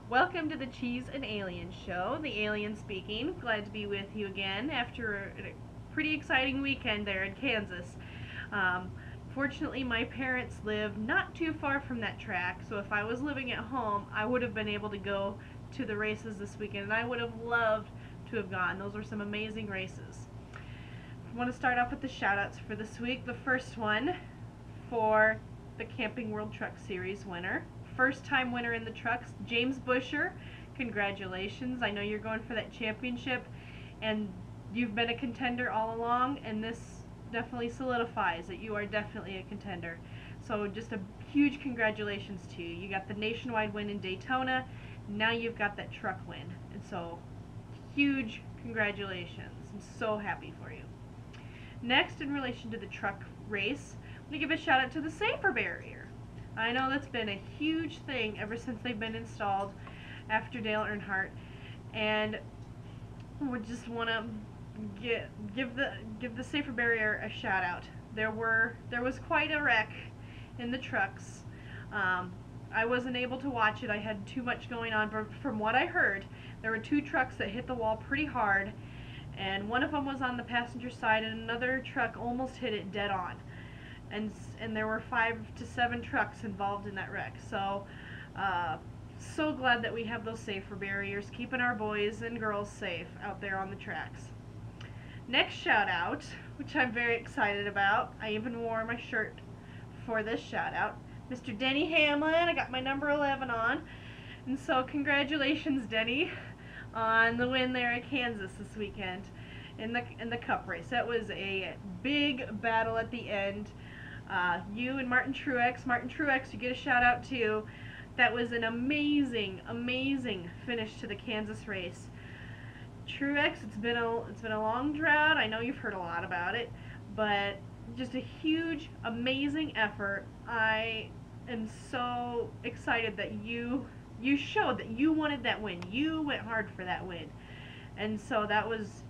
Welcome to the Cheese and Alien Show. The alien speaking. Glad to be with you again after a pretty exciting weekend there in Kansas. Fortunately, my parents live not too far from that track, so if I was living at home, I would have been able to go to the races this weekend, and I would have loved to have gone. Those were some amazing races. I want to start off with the shout-outs for this week. The first one for the Camping World Truck Series winner. First time winner in the trucks, James Buescher. Congratulations. I know you're going for that championship and you've been a contender all along, and this definitely solidifies that you are definitely a contender. So just a huge congratulations to you. You got the nationwide win in Daytona. Now you've got that truck win. And so huge congratulations. I'm so happy for you. Next, in relation to the truck race, I'm going to give a shout out to the safer barrier. I know that's been a huge thing ever since they've been installed after Dale Earnhardt, and we just want to give the safer barrier a shout out. There was quite a wreck in the trucks. I wasn't able to watch it. I had too much going on, but from what I heard, there were two trucks that hit the wall pretty hard, and one of them was on the passenger side, and another truck almost hit it dead on. And there were 5 to 7 trucks involved in that wreck. So, so glad that we have those safer barriers, keeping our boys and girls safe out there on the tracks. Next shout out, which I'm very excited about. I even wore my shirt for this shout out. Mr. Denny Hamlin, I got my number 11 on. And so congratulations, Denny, on the win there at Kansas this weekend in the Cup race. That was a big battle at the end. You and Martin Truex, you get a shout out too. That was an amazing finish to the Kansas race. Truex, it's been a long drought. I know you've heard a lot about it, but just a huge, amazing effort. I am so excited that you showed that you wanted that win. You went hard for that win, and so that was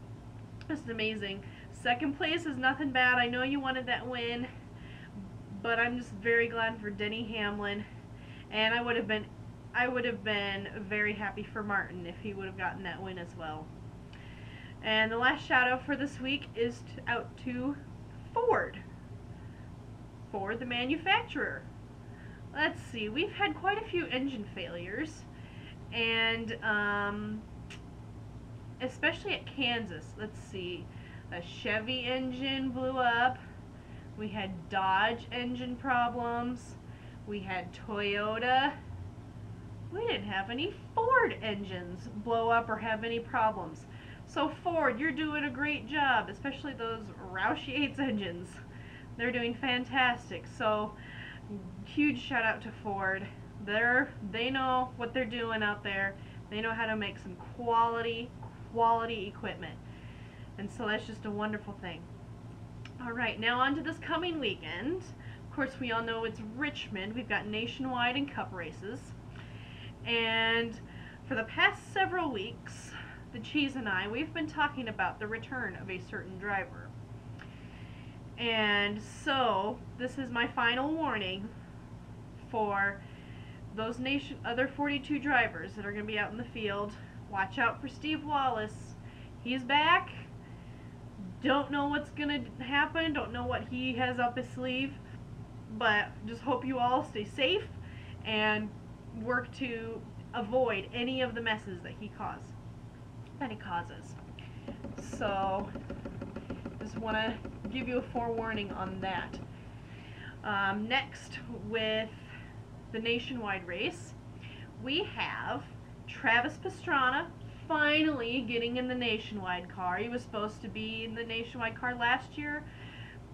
just amazing. Second place is nothing bad. I know you wanted that win, but I'm just very glad for Denny Hamlin, and I would have been very happy for Martin if he would have gotten that win as well. And the last shout out for this week is out to Ford, the manufacturer. Let's see, we've had quite a few engine failures, and especially at Kansas. Let's see, a Chevy engine blew up. We had Dodge engine problems. We had Toyota. We didn't have any Ford engines blow up or have any problems. So Ford, you're doing a great job, especially those Roush Yates engines. They're doing fantastic. So huge shout out to Ford. They know what they're doing out there. They know how to make some quality equipment. And so that's just a wonderful thing. Alright, now on to this coming weekend. Of course, we all know it's Richmond. We've got nationwide and cup races. And for the past several weeks, the Cheese and I, we've been talking about the return of a certain driver. And so, this is my final warning for those other 42 drivers that are going to be out in the field. Watch out for Steve Wallace. He's back. Don't know what's going to happen. Don't know what he has up his sleeve. But just hope you all stay safe and work to avoid any of the messes that he causes. So, just want to give you a forewarning on that. Next, with the nationwide race, we have Travis Pastrana finally getting in the nationwide car. He was supposed to be in the nationwide car last year,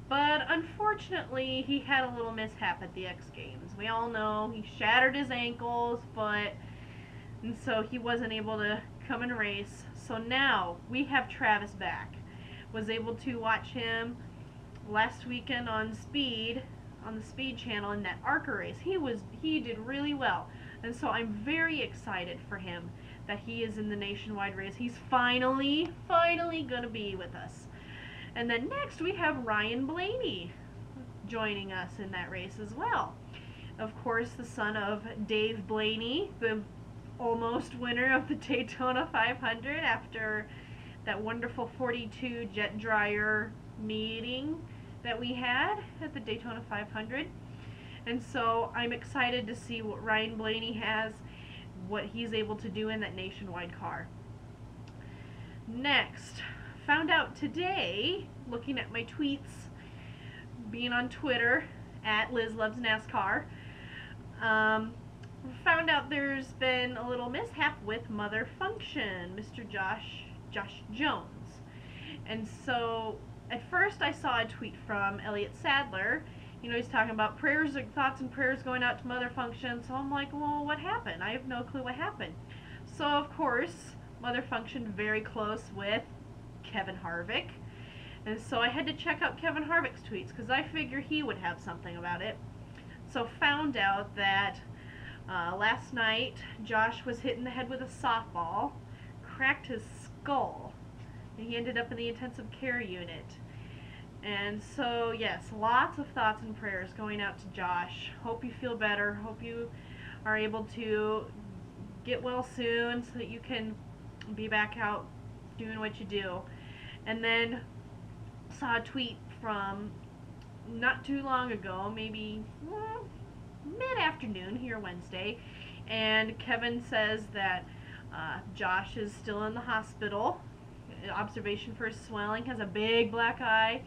but unfortunately he had a little mishap at the X Games. We all know he shattered his ankles, and so he wasn't able to come and race. So now we have Travis back. Was able to watch him last weekend on the Speed channel in that ARCA race. He did really well, and so I'm very excited for him that he is in the nationwide race. He's finally gonna be with us. And then next we have Ryan Blaney joining us in that race as well. Of course, the son of Dave Blaney, the almost winner of the Daytona 500 after that wonderful 42 jet dryer meeting that we had at the Daytona 500. And so I'm excited to see what Ryan Blaney has, what he's able to do in that nationwide car. Next, found out today, looking at my tweets, being on Twitter, at Liz Loves NASCAR, found out there's been a little mishap with Mother Function, Mr. Josh Jones. And so, at first I saw a tweet from Elliott Sadler. You know, he's talking about prayers, thoughts and prayers going out to Mother Function. So I'm like, well, what happened? I have no clue what happened. So, of course, Mother Function very close with Kevin Harvick. And so I had to check out Kevin Harvick's tweets because I figure he would have something about it. So found out that last night Josh was hit in the head with a softball, cracked his skull, and he ended up in the intensive care unit. And so, yes, lots of thoughts and prayers going out to Josh. Hope you feel better. Hope you are able to get well soon so that you can be back out doing what you do. And then saw a tweet from not too long ago, maybe mid-afternoon here Wednesday, and Kevin says that Josh is still in the hospital. Observation for his swelling, has a big black eye,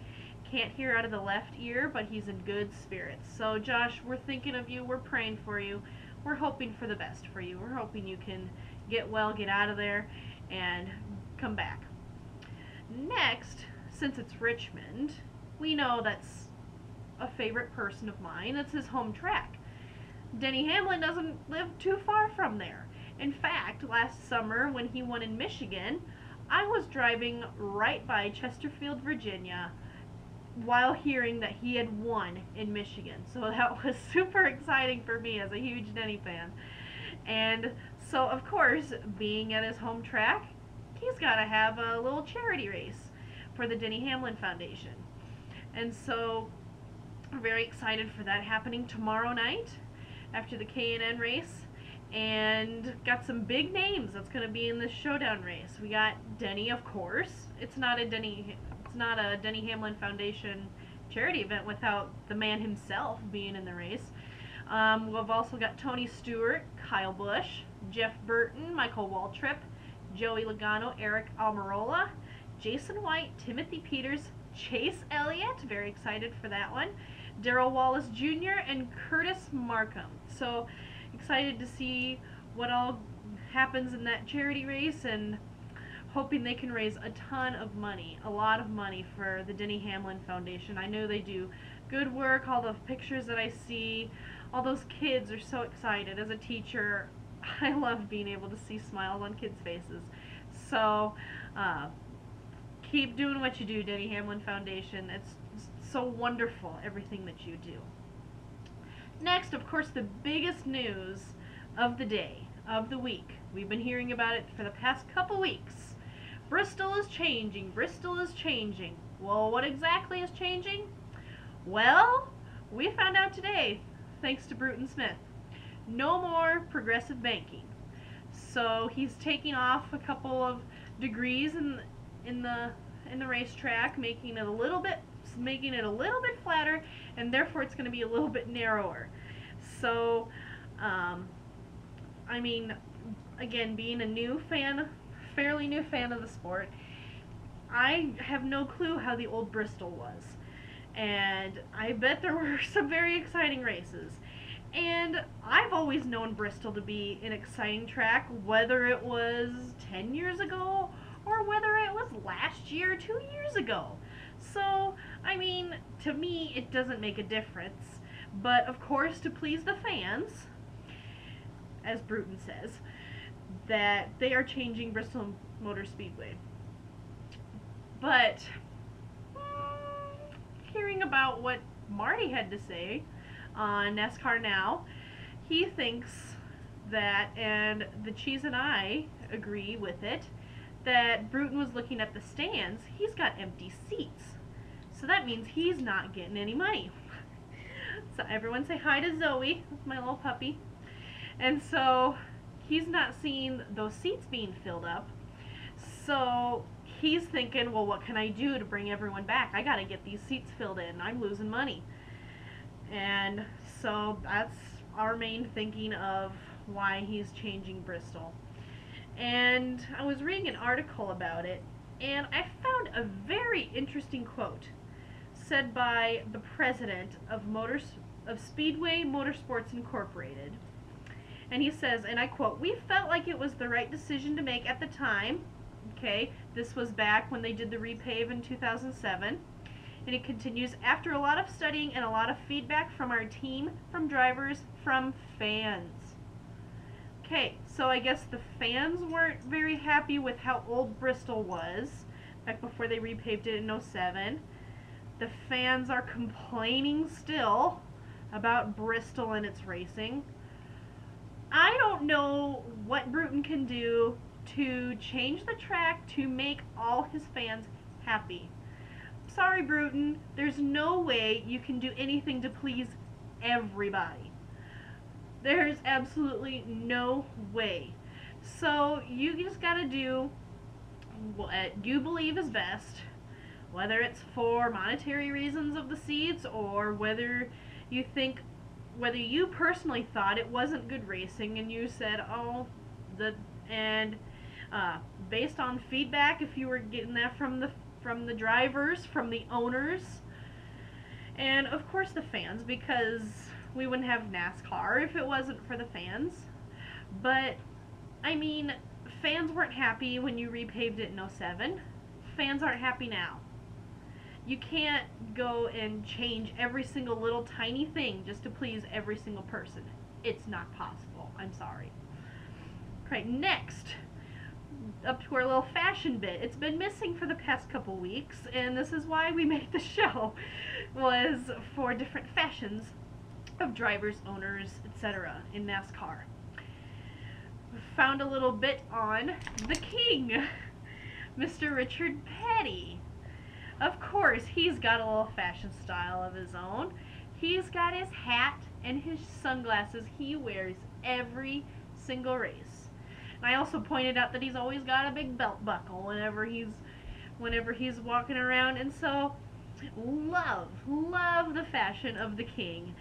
can't hear out of the left ear, but he's in good spirits. So Josh, we're thinking of you, we're praying for you, we're hoping for the best for you, we're hoping you can get well, get out of there, and come back. Next, since it's Richmond, we know that's a favorite person of mine. That's his home track. Denny Hamlin doesn't live too far from there. In fact, last summer when he won in Michigan, I was driving right by Chesterfield, Virginia, while hearing that he had won in Michigan. So that was super exciting for me as a huge Denny fan. And so, of course, being at his home track, he's got to have a little charity race for the Denny Hamlin Foundation. And so, we're very excited for that happening tomorrow night after the K&N race. And got some big names that's going to be in this showdown race. We got Denny, of course. It's not a Denny Hamlin Foundation charity event without the man himself being in the race. We've also got Tony Stewart, Kyle Busch, Jeff Burton, Michael Waltrip, Joey Logano, Eric Almirola, Jason White, Timothy Peters, Chase Elliott, very excited for that one, Darrell Wallace Jr., and Curtis Markham. So excited to see what all happens in that charity race, and hoping they can raise a ton of money, a lot of money for the Denny Hamlin Foundation. I know they do good work. All the pictures that I see, all those kids are so excited. As a teacher, I love being able to see smiles on kids' faces. So keep doing what you do, Denny Hamlin Foundation. It's so wonderful, everything that you do. Next, of course, the biggest news of the day, of the week. We've been hearing about it for the past couple weeks. Bristol is changing. Bristol is changing. Well, what exactly is changing? Well, we found out today, thanks to Bruton Smith. No more progressive banking. So he's taking off a couple of degrees in the racetrack, making it a little bit flatter, and therefore it's going to be a little bit narrower. So, I mean, again, being a fairly new fan of the sport, I have no clue how the old Bristol was. And I bet there were some very exciting races. And I've always known Bristol to be an exciting track, whether it was 10 years ago or whether it was last year or 2 years ago. So, I mean, to me, it doesn't make a difference. But, of course, to please the fans, as Bruton says, that they are changing Bristol Motor Speedway. But, hearing about what Marty had to say on NASCAR Now, he thinks that, and the Cheese and I agree with it, that Bruton was looking at the stands. He's got empty seats. So that means he's not getting any money. So everyone say hi to Zoe, that's my little puppy. And so he's not seeing those seats being filled up. So he's thinking, well, what can I do to bring everyone back? I got to get these seats filled in. I'm losing money. And so that's our main thinking of why he's changing Bristol. And I was reading an article about it, and I found a very interesting quote said by the president of Speedway Motorsports Incorporated. And he says, and I quote, "We felt like it was the right decision to make at the time." Okay, this was back when they did the repave in 2007. And it continues, "After a lot of studying and a lot of feedback from our team, from drivers, from fans." Okay, so I guess the fans weren't very happy with how old Bristol was back before they repaved it in 07. The fans are complaining still about Bristol and its racing. I don't know what Bruton can do to change the track to make all his fans happy. Sorry, Bruton, there's no way you can do anything to please everybody. There's absolutely no way. So you just gotta do what you believe is best, whether it's for monetary reasons of the seats or whether you personally thought it wasn't good racing and you said, based on feedback, if you were getting that from the drivers, from the owners, and of course the fans, because we wouldn't have NASCAR if it wasn't for the fans. But I mean, fans weren't happy when you repaved it in 07. Fans aren't happy now. You can't go and change every single little tiny thing just to please every single person. It's not possible. I'm sorry. Right, next, up to our little fashion bit. It's been missing for the past couple weeks, and this is why we made the show, was for different fashions of drivers, owners, etc. in NASCAR. Found a little bit on the King, Mr. Richard Petty. Of course, he's got a little fashion style of his own. He's got his hat and his sunglasses he wears every single race. And I also pointed out that he's always got a big belt buckle whenever he's walking around, and so love the fashion of the King.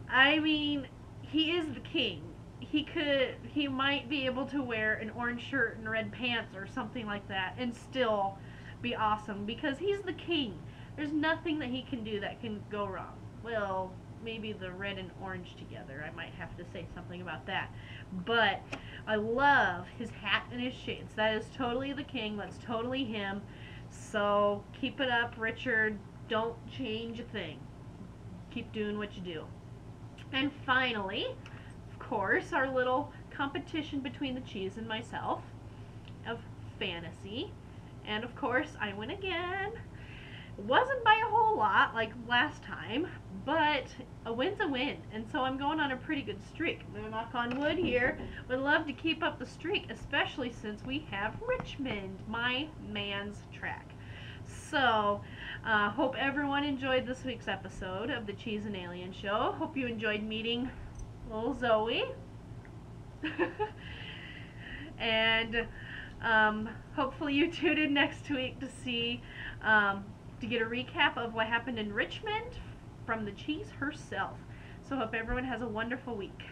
I mean, he is the King. He might be able to wear an orange shirt and red pants or something like that and still be awesome because he's the King. There's nothing that he can do that can go wrong. Well, maybe the red and orange together. I might have to say something about that. But I love his hat and his shades. That is totally the King. That's totally him. So keep it up, Richard. Don't change a thing. Keep doing what you do. And finally, of course, our little competition between the cheese and myself of fantasy. And of course, I win again. It wasn't by a whole lot like last time, but a win's a win. And so I'm going on a pretty good streak. I'm going to knock on wood here. Would love to keep up the streak, especially since we have Richmond, my man's track. So, hope everyone enjoyed this week's episode of the Cheese and Alien Show. Hope you enjoyed meeting little Zoe. And hopefully you tune in next week to see, to get a recap of what happened in Richmond from the Cheese herself. So hope everyone has a wonderful week.